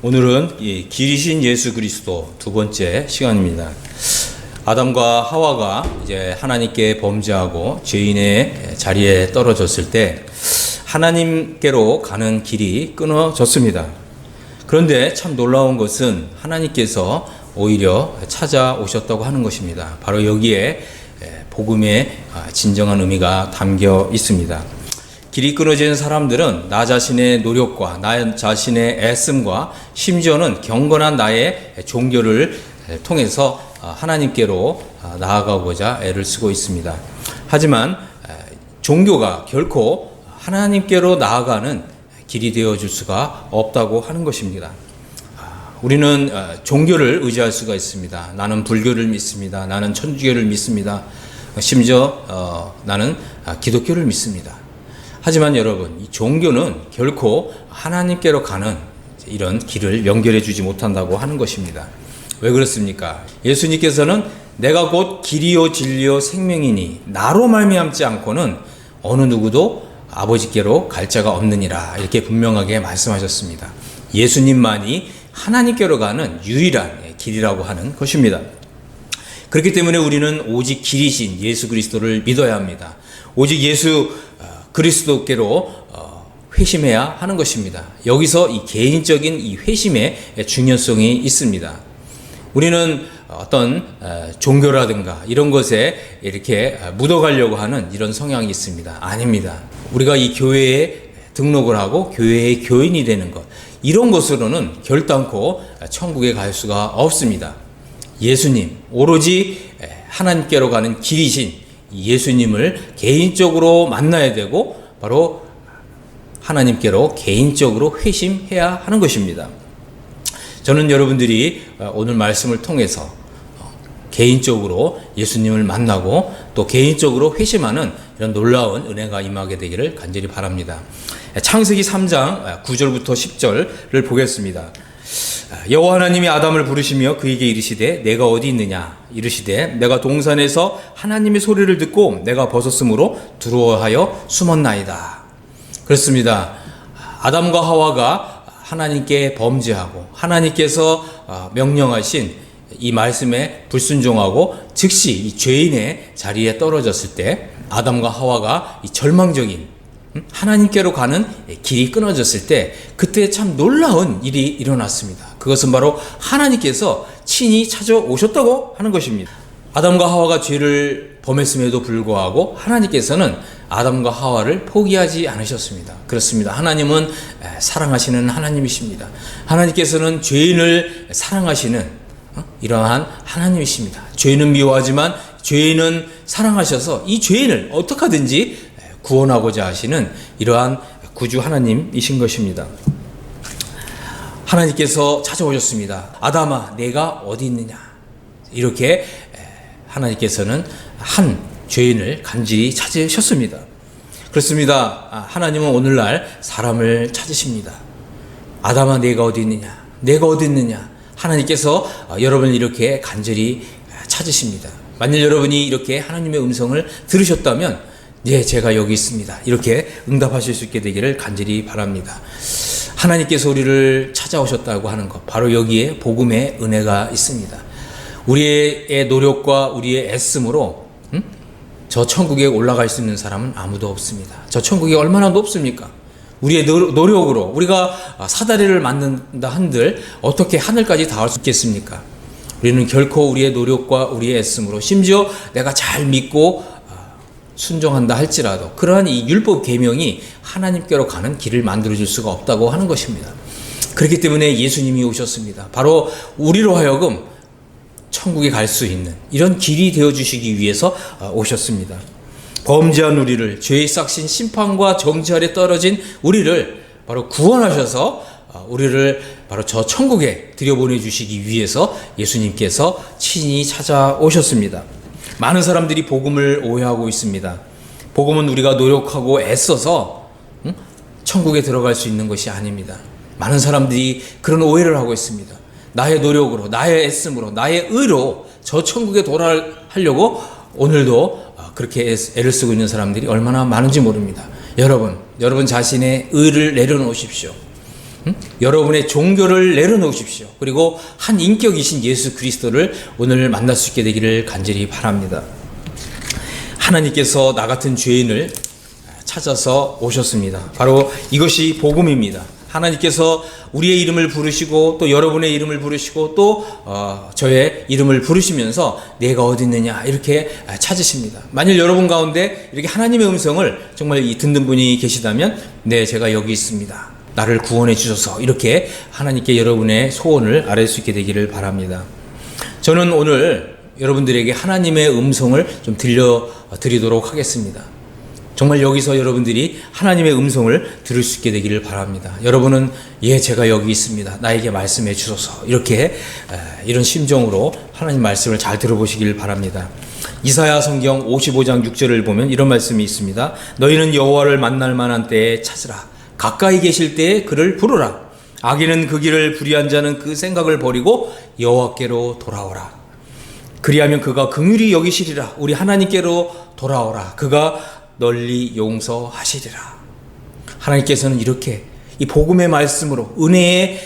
오늘은 이 길이신 예수 그리스도 두 번째 시간입니다. 아담과 하와가 이제 하나님께 범죄하고 죄인의 자리에 떨어졌을 때 하나님께로 가는 길이 끊어졌습니다. 그런데 참 놀라운 것은 하나님께서 오히려 찾아오셨다고 하는 것입니다. 바로 여기에 복음의 진정한 의미가 담겨 있습니다. 길이 끊어진 사람들은 나 자신의 노력과 나 자신의 애씀과 심지어는 경건한 나의 종교를 통해서 하나님께로 나아가고자 애를 쓰고 있습니다. 하지만 종교가 결코 하나님께로 나아가는 길이 되어줄 수가 없다고 하는 것입니다. 우리는 종교를 의지할 수가 있습니다. 나는 불교를 믿습니다. 나는 천주교를 믿습니다. 심지어 나는 기독교를 믿습니다. 하지만 여러분, 이 종교는 결코 하나님께로 가는 이런 길을 연결해 주지 못한다고 하는 것입니다. 왜 그렇습니까? 예수님께서는 내가 곧 길이요 진리요 생명이니 나로 말미암지 않고는 어느 누구도 아버지께로 갈 자가 없느니라, 이렇게 분명하게 말씀하셨습니다. 예수님만이 하나님께로 가는 유일한 길이라고 하는 것입니다. 그렇기 때문에 우리는 오직 길이신 예수 그리스도를 믿어야 합니다. 오직 예수 그리스도께로 회심해야 하는 것입니다. 여기서 이 개인적인 이 회심의 중요성이 있습니다. 우리는 어떤 종교라든가 이런 것에 이렇게 묻어가려고 하는 이런 성향이 있습니다. 아닙니다. 우리가 이 교회에 등록을 하고 교회의 교인이 되는 것, 이런 것으로는 결단코 천국에 갈 수가 없습니다. 예수님, 오로지 하나님께로 가는 길이신 예수님을 개인적으로 만나야 되고 바로 하나님께로 개인적으로 회심해야 하는 것입니다. 저는 여러분들이 오늘 말씀을 통해서 개인적으로 예수님을 만나고 또 개인적으로 회심하는 이런 놀라운 은혜가 임하게 되기를 간절히 바랍니다. 창세기 3장 9절부터 10절을 보겠습니다. 여호와 하나님이 아담을 부르시며 그에게 이르시되 내가 어디 있느냐 이르시되 내가 동산에서 하나님의 소리를 듣고 내가 벗었으므로 두려워하여 숨었나이다. 그렇습니다. 아담과 하와가 하나님께 범죄하고 하나님께서 명령하신 이 말씀에 불순종하고 즉시 이 죄인의 자리에 떨어졌을 때 아담과 하와가 이 절망적인 하나님께로 가는 길이 끊어졌을 때 그때 참 놀라운 일이 일어났습니다. 그것은 바로 하나님께서 친히 찾아오셨다고 하는 것입니다. 아담과 하와가 죄를 범했음에도 불구하고 하나님께서는 아담과 하와를 포기하지 않으셨습니다. 그렇습니다. 하나님은 사랑하시는 하나님이십니다. 하나님께서는 죄인을 사랑하시는 이러한 하나님이십니다. 죄인은 미워하지만 죄인은 사랑하셔서 이 죄인을 어떻게 하든지 구원하고자 하시는 이러한 구주 하나님이신 것입니다. 하나님께서 찾아오셨습니다. 아담아, 내가 어디 있느냐? 이렇게 하나님께서는 한 죄인을 간절히 찾으셨습니다. 그렇습니다. 하나님은 오늘날 사람을 찾으십니다. 아담아, 내가 어디 있느냐? 내가 어디 있느냐? 하나님께서 여러분을 이렇게 간절히 찾으십니다. 만일 여러분이 이렇게 하나님의 음성을 들으셨다면 예, 제가 여기 있습니다. 이렇게 응답하실 수 있게 되기를 간절히 바랍니다. 하나님께서 우리를 찾아오셨다고 하는 것, 바로 여기에 복음의 은혜가 있습니다. 우리의 노력과 우리의 애씀으로 저 천국에 올라갈 수 있는 사람은 아무도 없습니다. 저 천국이 얼마나 높습니까? 우리의 노력으로 우리가 사다리를 만든다 한들 어떻게 하늘까지 닿을 수 있겠습니까? 우리는 결코 우리의 노력과 우리의 애씀으로, 심지어 내가 잘 믿고 순종한다 할지라도 그러한 이 율법 계명이 하나님께로 가는 길을 만들어줄 수가 없다고 하는 것입니다. 그렇기 때문에 예수님이 오셨습니다. 바로 우리로 하여금 천국에 갈 수 있는 이런 길이 되어주시기 위해서 오셨습니다. 범죄한 우리를, 죄의 싹신 심판과 정죄 아래 떨어진 우리를 바로 구원하셔서 우리를 바로 저 천국에 들여보내주시기 위해서 예수님께서 친히 찾아오셨습니다. 많은 사람들이 복음을 오해하고 있습니다. 복음은 우리가 노력하고 애써서 천국에 들어갈 수 있는 것이 아닙니다. 많은 사람들이 그런 오해를 하고 있습니다. 나의 노력으로, 나의 애씀으로, 나의 의로 저 천국에 돌아가려고 오늘도 그렇게 애를 쓰고 있는 사람들이 얼마나 많은지 모릅니다. 여러분 자신의 의를 내려놓으십시오. 여러분의 종교를 내려놓으십시오. 그리고 한 인격이신 예수 그리스도를 오늘 만날 수 있게 되기를 간절히 바랍니다. 하나님께서 나 같은 죄인을 찾아서 오셨습니다. 바로 이것이 복음입니다. 하나님께서 우리의 이름을 부르시고 또 여러분의 이름을 부르시고 또 저의 이름을 부르시면서 내가 어디 있느냐 이렇게 찾으십니다. 만일 여러분 가운데 이렇게 하나님의 음성을 정말 듣는 분이 계시다면 네, 제가 여기 있습니다. 나를 구원해 주셔서 이렇게 하나님께 여러분의 소원을 아뢰 수 있게 되기를 바랍니다. 저는 오늘 여러분들에게 하나님의 음성을 좀 들려드리도록 하겠습니다. 정말 여기서 여러분들이 하나님의 음성을 들을 수 있게 되기를 바랍니다. 여러분은 예, 제가 여기 있습니다. 나에게 말씀해 주소서. 이렇게 이런 심정으로 하나님 말씀을 잘 들어보시길 바랍니다. 이사야 성경 55장 6절을 보면 이런 말씀이 있습니다. 너희는 여호와를 만날 만한 때에 찾으라. 가까이 계실 때에 그를 부르라. 악인은 그 길을 불의한 자는 그 생각을 버리고 여호와께로 돌아오라. 그리하면 그가 긍휼히 여기시리라. 우리 하나님께로 돌아오라. 그가 널리 용서하시리라. 하나님께서는 이렇게 이 복음의 말씀으로 은혜의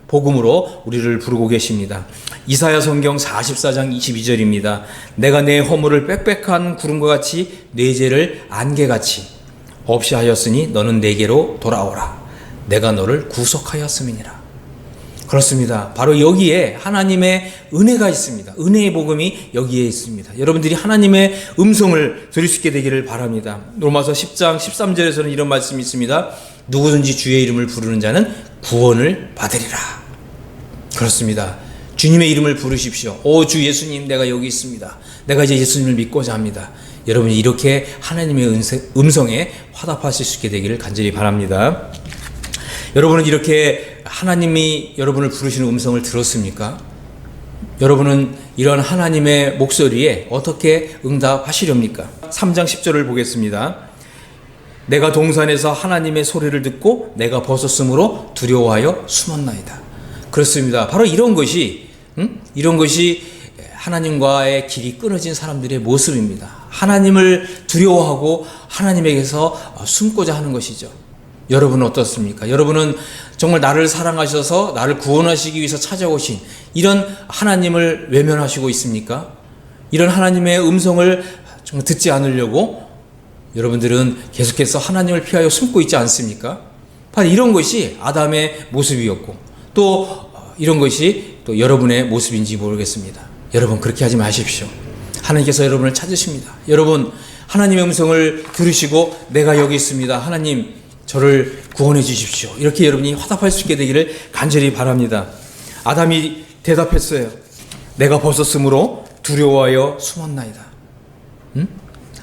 복음으로 우리를 부르고 계십니다. 이사야 성경 44장 22절입니다. 내가 내 허물을 빽빽한 구름과 같이 내 죄를 안개같이 없이 하였으니 너는 내게로 돌아오라. 내가 너를 구속하였음이니라. 그렇습니다. 바로 여기에 하나님의 은혜가 있습니다. 은혜의 복음이 여기에 있습니다. 여러분들이 하나님의 음성을 들을 수 있게 되기를 바랍니다. 로마서 10장 13절에서는 이런 말씀이 있습니다. 누구든지 주의 이름을 부르는 자는 구원을 받으리라. 그렇습니다. 주님의 이름을 부르십시오. 오 주 예수님, 내가 여기 있습니다. 내가 이제 예수님을 믿고자 합니다. 여러분이 이렇게 하나님의 음성에 화답하실 수 있게 되기를 간절히 바랍니다. 여러분은 이렇게 하나님이 여러분을 부르시는 음성을 들었습니까? 여러분은 이런 하나님의 목소리에 어떻게 응답하시렵니까? 3장 10절을 보겠습니다. 내가 동산에서 하나님의 소리를 듣고 내가 벗었으므로 두려워하여 숨었나이다. 그렇습니다. 바로 이런 것이 하나님과의 길이 끊어진 사람들의 모습입니다. 하나님을 두려워하고 하나님에게서 숨고자 하는 것이죠. 여러분은 어떻습니까? 여러분은 정말 나를 사랑하셔서 나를 구원하시기 위해서 찾아오신 이런 하나님을 외면하시고 있습니까? 이런 하나님의 음성을 정말 듣지 않으려고 여러분들은 계속해서 하나님을 피하여 숨고 있지 않습니까? 바로 이런 것이 아담의 모습이었고 또 이런 것이 또 여러분의 모습인지 모르겠습니다. 여러분 그렇게 하지 마십시오. 하나님께서 여러분을 찾으십니다. 여러분 하나님의 음성을 들으시고 내가 여기 있습니다. 하나님 저를 구원해 주십시오. 이렇게 여러분이 화답할 수 있게 되기를 간절히 바랍니다. 아담이 대답했어요. 내가 벗었으므로 두려워하여 숨었나이다.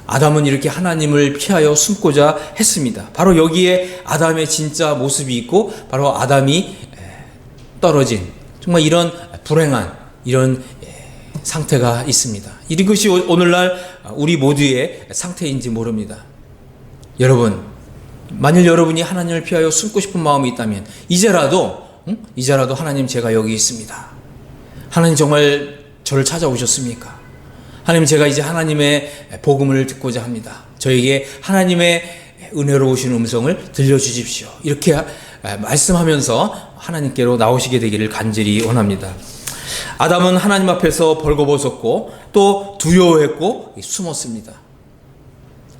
아담은 이렇게 하나님을 피하여 숨고자 했습니다. 바로 여기에 아담의 진짜 모습이 있고 바로 아담이 떨어진 정말 이런 불행한 이런 상태가 있습니다. 이것이 오늘날 우리 모두의 상태인지 모릅니다. 여러분 만일 여러분이 하나님을 피하여 숨고 싶은 마음이 있다면 이제라도 하나님 제가 여기 있습니다. 하나님 정말 저를 찾아오셨습니까? 하나님 제가 이제 하나님의 복음을 듣고자 합니다. 저에게 하나님의 은혜로우신 음성을 들려주십시오. 이렇게 말씀하면서 하나님께로 나오시게 되기를 간절히 원합니다. 아담은 하나님 앞에서 벌거벗었고 또 두려워했고 숨었습니다.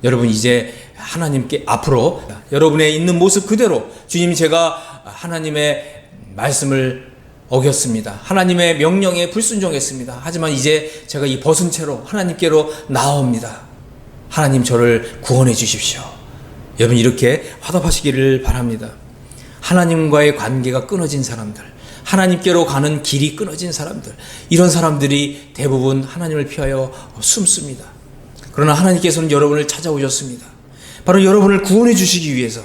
여러분 이제 하나님께 앞으로 여러분의 있는 모습 그대로 주님 제가 하나님의 말씀을 어겼습니다. 하나님의 명령에 불순종했습니다. 하지만 이제 제가 이 벗은 채로 하나님께로 나옵니다. 하나님 저를 구원해 주십시오. 여러분 이렇게 화답하시기를 바랍니다. 하나님과의 관계가 끊어진 사람들, 하나님께로 가는 길이 끊어진 사람들, 이런 사람들이 대부분 하나님을 피하여 숨습니다. 그러나 하나님께서는 여러분을 찾아오셨습니다. 바로 여러분을 구원해 주시기 위해서,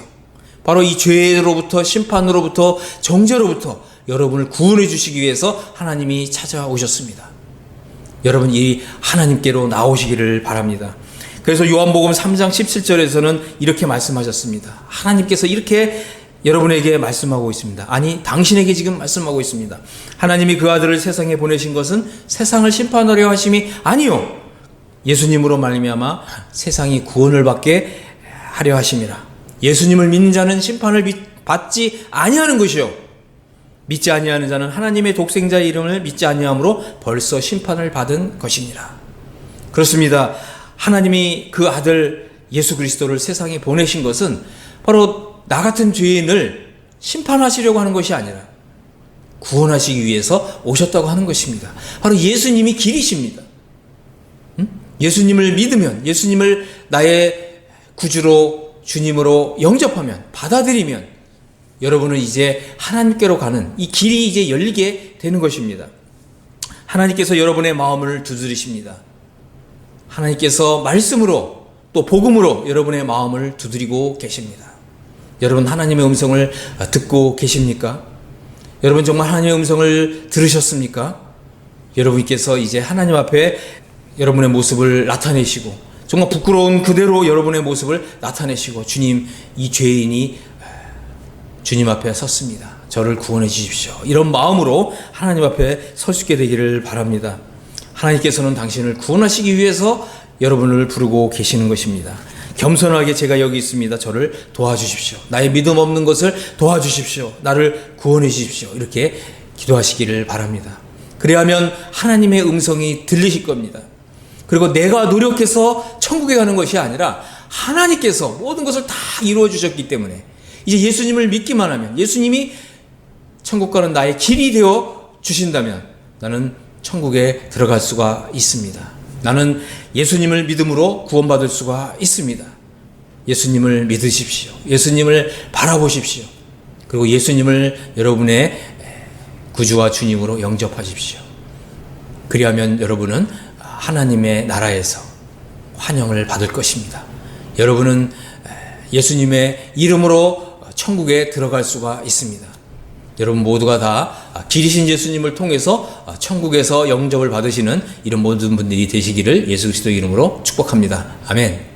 바로 이 죄로부터 심판으로부터 정죄로부터 여러분을 구원해 주시기 위해서 하나님이 찾아오셨습니다. 여러분 이 하나님께로 나오시기를 바랍니다. 그래서 요한복음 3장 17절에서는 이렇게 말씀하셨습니다. 하나님께서 이렇게 여러분에게 말씀하고 있습니다. 아니 당신에게 지금 말씀하고 있습니다. 하나님이 그 아들을 세상에 보내신 것은 세상을 심판하려 하심이 아니요 예수님으로 말미암아 세상이 구원을 받게 하려 하심이라. 예수님을 믿는 자는 심판을 받지 아니하는 것이요 믿지 아니하는 자는 하나님의 독생자의 이름을 믿지 아니함으로 벌써 심판을 받은 것이니라. 그렇습니다. 하나님이 그 아들 예수 그리스도를 세상에 보내신 것은 바로 나 같은 죄인을 심판하시려고 하는 것이 아니라 구원하시기 위해서 오셨다고 하는 것입니다. 바로 예수님이 길이십니다. 예수님을 믿으면, 예수님을 나의 구주로 주님으로 영접하면, 받아들이면 여러분은 이제 하나님께로 가는 이 길이 이제 열리게 되는 것입니다. 하나님께서 여러분의 마음을 두드리십니다. 하나님께서 말씀으로 또 복음으로 여러분의 마음을 두드리고 계십니다. 여러분 하나님의 음성을 듣고 계십니까? 여러분 정말 하나님의 음성을 들으셨습니까? 여러분께서 이제 하나님 앞에 여러분의 모습을 나타내시고 정말 부끄러운 그대로 여러분의 모습을 나타내시고 주님, 이 죄인이 주님 앞에 섰습니다. 저를 구원해 주십시오. 이런 마음으로 하나님 앞에 설 수 있게 되기를 바랍니다. 하나님께서는 당신을 구원하시기 위해서 여러분을 부르고 계시는 것입니다. 겸손하게 제가 여기 있습니다. 저를 도와주십시오. 나의 믿음 없는 것을 도와주십시오. 나를 구원해 주십시오. 이렇게 기도하시기를 바랍니다. 그래야면 하나님의 음성이 들리실 겁니다. 그리고 내가 노력해서 천국에 가는 것이 아니라 하나님께서 모든 것을 다 이루어 주셨기 때문에 이제 예수님을 믿기만 하면, 예수님이 천국 가는 나의 길이 되어 주신다면 나는 천국에 들어갈 수가 있습니다. 나는 예수님을 믿음으로 구원받을 수가 있습니다. 예수님을 믿으십시오. 예수님을 바라보십시오. 그리고 예수님을 여러분의 구주와 주님으로 영접하십시오. 그리하면 여러분은 하나님의 나라에서 환영을 받을 것입니다. 여러분은 예수님의 이름으로 천국에 들어갈 수가 있습니다. 여러분 모두가 다 길이신 예수님을 통해서 천국에서 영접을 받으시는 이런 모든 분들이 되시기를 예수 그리스도의 이름으로 축복합니다. 아멘.